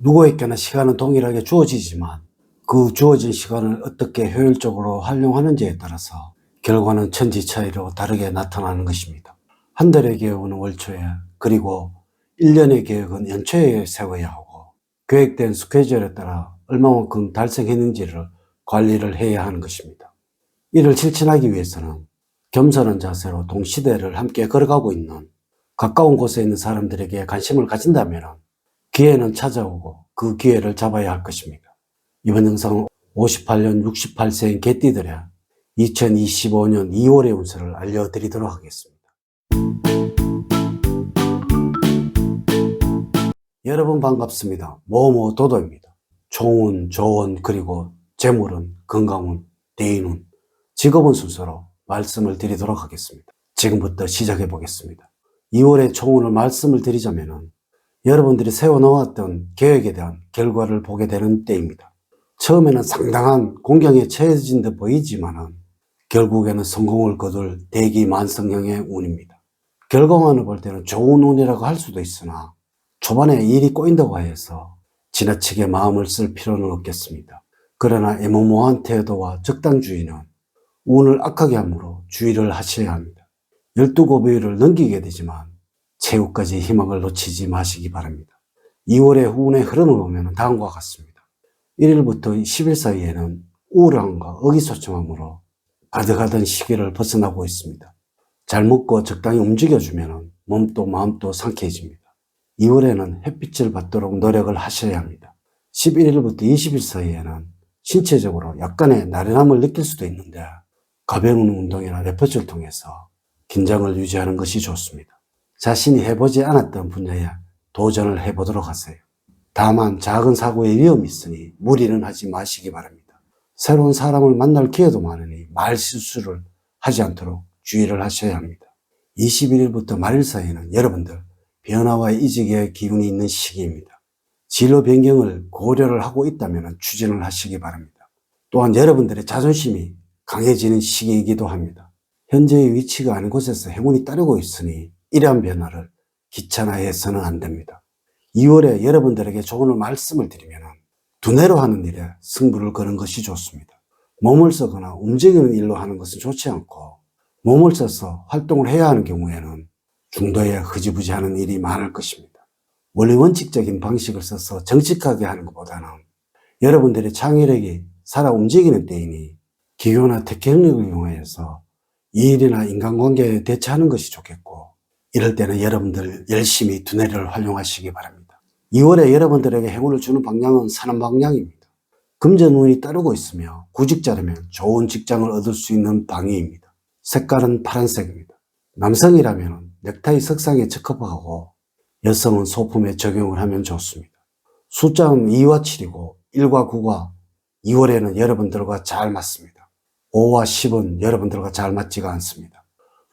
누구에게나 시간은 동일하게 주어지지만 그 주어진 시간을 어떻게 효율적으로 활용하는지에 따라서 결과는 천지 차이로 다르게 나타나는 것입니다. 한 달의 계획은 월초에, 그리고 1년의 계획은 연초에 세워야 하고, 계획된 스케줄에 따라 얼마만큼 달성했는지를 관리를 해야 하는 것입니다. 이를 실천하기 위해서는 겸손한 자세로 동시대를 함께 걸어가고 있는 가까운 곳에 있는 사람들에게 관심을 가진다면 기회는 찾아오고 그 기회를 잡아야 할 것입니다. 이번 영상은 58년 68세인 개띠들의 2025년 2월의 운세를 알려드리도록 하겠습니다. 여러분 반갑습니다. 모모도도입니다. 총운, 조운, 그리고 재물운, 건강운, 대인운, 직업운 순서로 말씀을 드리도록 하겠습니다. 지금부터 시작해 보겠습니다. 2월의 총운을 말씀을 드리자면 여러분들이 세워놓았던 계획에 대한 결과를 보게 되는 때입니다. 처음에는 상당한 공경에 처해진 듯 보이지만 결국에는 성공을 거둘 대기만성형의 운입니다. 결과만을 볼 때는 좋은 운이라고 할 수도 있으나 초반에 일이 꼬인다고 해서 지나치게 마음을 쓸 필요는 없겠습니다. 그러나 애매모호한 태도와 적당주의는 운을 악하게 하므로 주의를 하셔야 합니다. 12고비를 넘기게 되지만 최후까지 희망을 놓치지 마시기 바랍니다. 2월의 운의 흐름을 보면 다음과 같습니다. 1일부터 10일 사이에는 우울함과 의기소침함으로 가득하던 시기를 벗어나고 있습니다. 잘 먹고 적당히 움직여주면 몸도 마음도 상쾌해집니다. 2월에는 햇빛을 받도록 노력을 하셔야 합니다. 11일부터 20일 사이에는 신체적으로 약간의 나른함을 느낄 수도 있는데 가벼운 운동이나 레퍼토리를 통해서 긴장을 유지하는 것이 좋습니다. 자신이 해보지 않았던 분야에 도전을 해보도록 하세요. 다만 작은 사고의 위험이 있으니 무리는 하지 마시기 바랍니다. 새로운 사람을 만날 기회도 많으니 말실수를 하지 않도록 주의를 하셔야 합니다. 21일부터 말일 사이에는 여러분들 변화와 이직의 기운이 있는 시기입니다. 진로 변경을 고려를 하고 있다면 추진을 하시기 바랍니다. 또한 여러분들의 자존심이 강해지는 시기이기도 합니다. 현재의 위치가 아닌 곳에서 행운이 따르고 있으니 이러한 변화를 귀찮아해서는 안 됩니다. 2월에 여러분들에게 좋은 말씀을 드리면 두뇌로 하는 일에 승부를 거는 것이 좋습니다. 몸을 쓰거나 움직이는 일로 하는 것은 좋지 않고 몸을 써서 활동을 해야 하는 경우에는 중도에 흐지부지하는 일이 많을 것입니다. 원리 원칙적인 방식을 써서 정직하게 하는 것보다는 여러분들의 창의력이 살아 움직이는 때이니 기교나 테크닉을 이용해서 일이나 인간관계에 대처하는 것이 좋겠고, 이럴 때는 여러분들 열심히 두뇌를 활용하시기 바랍니다. 2월에 여러분들에게 행운을 주는 방향은 사는 방향입니다. 금전운이 따르고 있으며 구직자라면 좋은 직장을 얻을 수 있는 방위입니다. 색깔은 파란색입니다. 남성이라면 넥타이 색상에 적합하고 여성은 소품에 적용을 하면 좋습니다. 숫자는 2와 7이고 1과 9가 2월에는 여러분들과 잘 맞습니다. 5와 10은 여러분들과 잘 맞지가 않습니다.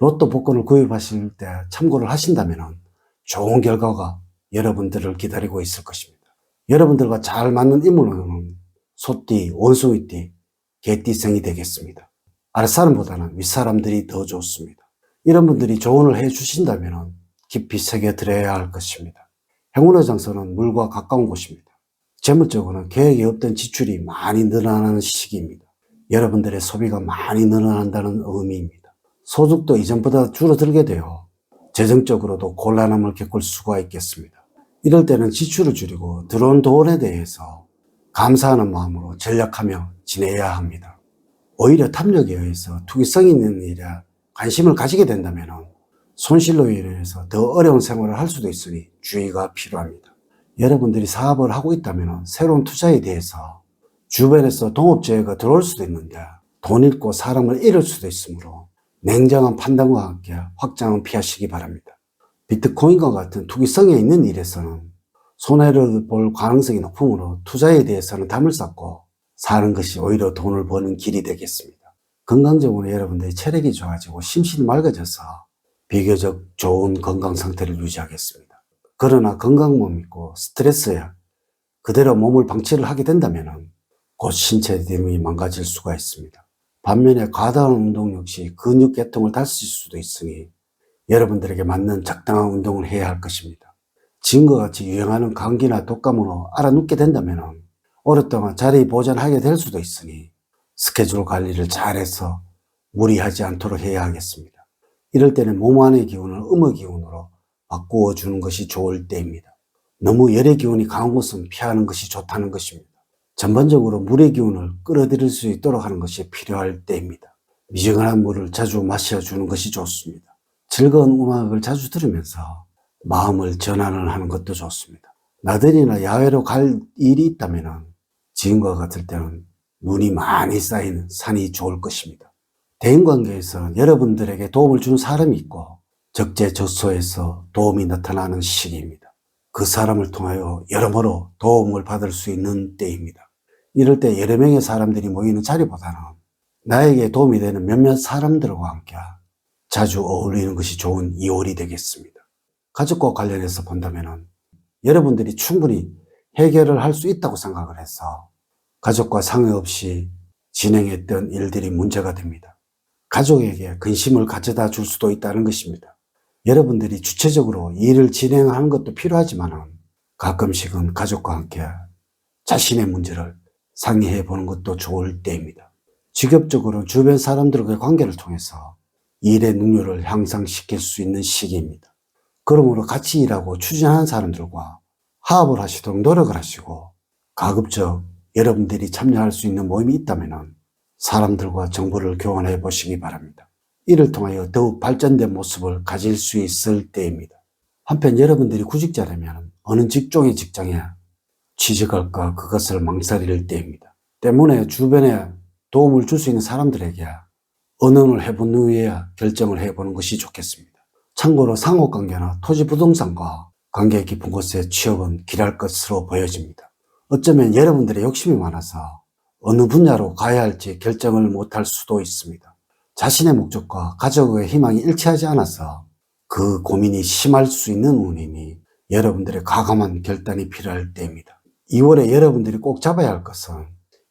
로또 복권을 구입하실 때 참고를 하신다면 좋은 결과가 여러분들을 기다리고 있을 것입니다. 여러분들과 잘 맞는 인물은 소띠, 원숭이띠, 개띠생이 되겠습니다. 아랫사람보다는 윗사람들이 더 좋습니다. 이런 분들이 조언을 해 주신다면 깊이 새겨드려야 할 것입니다. 행운의 장소는 물과 가까운 곳입니다. 재물적으로는 계획이 없던 지출이 많이 늘어나는 시기입니다. 여러분들의 소비가 많이 늘어난다는 의미입니다. 소득도 이전보다 줄어들게 되어 재정적으로도 곤란함을 겪을 수가 있겠습니다. 이럴 때는 지출을 줄이고 들어온 돈에 대해서 감사하는 마음으로 전략하며 지내야 합니다. 오히려 탐욕에 의해서 투기성 있는 일에 관심을 가지게 된다면 손실로 인해서 더 어려운 생활을 할 수도 있으니 주의가 필요합니다. 여러분들이 사업을 하고 있다면 새로운 투자에 대해서 주변에서 동업자가 들어올 수도 있는데 돈 잃고 사람을 잃을 수도 있으므로 냉정한 판단과 함께 확장은 피하시기 바랍니다. 비트코인과 같은 투기성에 있는 일에서는 손해를 볼 가능성이 높으므로 투자에 대해서는 담을 쌓고 사는 것이 오히려 돈을 버는 길이 되겠습니다. 건강적으로 여러분들의 체력이 좋아지고 심신이 맑아져서 비교적 좋은 건강 상태를 유지하겠습니다. 그러나 건강 못 믿고 스트레스에 그대로 몸을 방치를 하게 된다면 곧 신체 리듬이 망가질 수가 있습니다. 반면에 과다한 운동 역시 근육 계통을 다칠 수도 있으니 여러분들에게 맞는 적당한 운동을 해야 할 것입니다. 지금과 같이 유행하는 감기나 독감으로 알아눕게 된다면 오랫동안 자리 보존하게 될 수도 있으니 스케줄 관리를 잘해서 무리하지 않도록 해야 하겠습니다. 이럴 때는 몸 안의 기운을 음의 기운으로 바꾸어 주는 것이 좋을 때입니다. 너무 열의 기운이 강한 곳은 피하는 것이 좋다는 것입니다. 전반적으로 물의 기운을 끌어들일 수 있도록 하는 것이 필요할 때입니다. 미지근한 물을 자주 마셔주는 것이 좋습니다. 즐거운 음악을 자주 들으면서 마음을 전환을 하는 것도 좋습니다. 나들이나 야외로 갈 일이 있다면 지금과 같을 때는 눈이 많이 쌓이는 산이 좋을 것입니다. 대인관계에서 여러분들에게 도움을 주는 사람이 있고 적재적소에서 도움이 나타나는 시기입니다. 그 사람을 통하여 여러모로 도움을 받을 수 있는 때입니다. 이럴 때 여러 명의 사람들이 모이는 자리보다는 나에게 도움이 되는 몇몇 사람들과 함께 자주 어울리는 것이 좋은 2월이 되겠습니다. 가족과 관련해서 본다면 여러분들이 충분히 해결을 할 수 있다고 생각을 해서 가족과 상의 없이 진행했던 일들이 문제가 됩니다. 가족에게 근심을 가져다 줄 수도 있다는 것입니다. 여러분들이 주체적으로 일을 진행하는 것도 필요하지만 가끔씩은 가족과 함께 자신의 문제를 상의해 보는 것도 좋을 때입니다. 직업적으로 주변 사람들과의 관계를 통해서 일의 능률을 향상시킬 수 있는 시기입니다. 그러므로 같이 일하고 추진하는 사람들과 화합을 하시도록 노력을 하시고 가급적 여러분들이 참여할 수 있는 모임이 있다면 사람들과 정보를 교환해 보시기 바랍니다. 이를 통하여 더욱 발전된 모습을 가질 수 있을 때입니다. 한편 여러분들이 구직자라면 어느 직종의 직장에 취직할까 그것을 망설일 때입니다. 때문에 주변에 도움을 줄 수 있는 사람들에게 의논을 해본 후에 결정을 해보는 것이 좋겠습니다. 참고로 상호관계나 토지 부동산과 관계 깊은 곳에 취업은 길할 것으로 보여집니다. 어쩌면 여러분들의 욕심이 많아서 어느 분야로 가야 할지 결정을 못할 수도 있습니다. 자신의 목적과 가족의 희망이 일치하지 않아서 그 고민이 심할 수 있는 운이니 여러분들의 과감한 결단이 필요할 때입니다. 2월에 여러분들이 꼭 잡아야 할 것은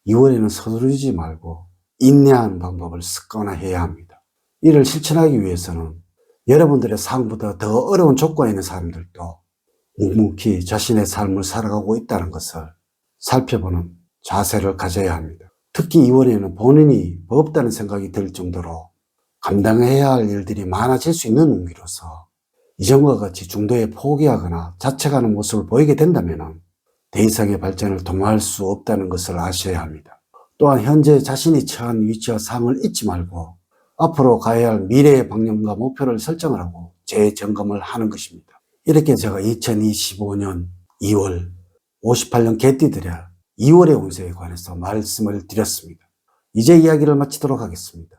2월에는 서두르지 말고 인내하는 방법을 습관화해야 합니다. 이를 실천하기 위해서는 여러분들의 상보다 더 어려운 조건에 있는 사람들도 묵묵히 자신의 삶을 살아가고 있다는 것을 살펴보는 자세를 가져야 합니다. 특히 2월에는 본인이 버겁다는 생각이 들 정도로 감당해야 할 일들이 많아질 수 있는 운기로서 이전과 같이 중도에 포기하거나 자책하는 모습을 보이게 된다면 더 이상의 발전을 도모할 수 없다는 것을 아셔야 합니다. 또한 현재 자신이 처한 위치와 상황을 잊지 말고 앞으로 가야 할 미래의 방향과 목표를 설정을 하고 재점검을 하는 것입니다. 이렇게 제가 2025년 2월 58년 개띠들의 2월의 운세에 관해서 말씀을 드렸습니다. 이제 이야기를 마치도록 하겠습니다.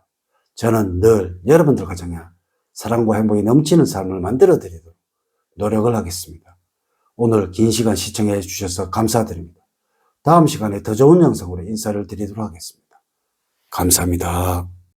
저는 늘 여러분들 가정에 사랑과 행복이 넘치는 삶을 만들어 드리도록 노력을 하겠습니다. 오늘 긴 시간 시청해 주셔서 감사드립니다. 다음 시간에 더 좋은 영상으로 인사를 드리도록 하겠습니다. 감사합니다.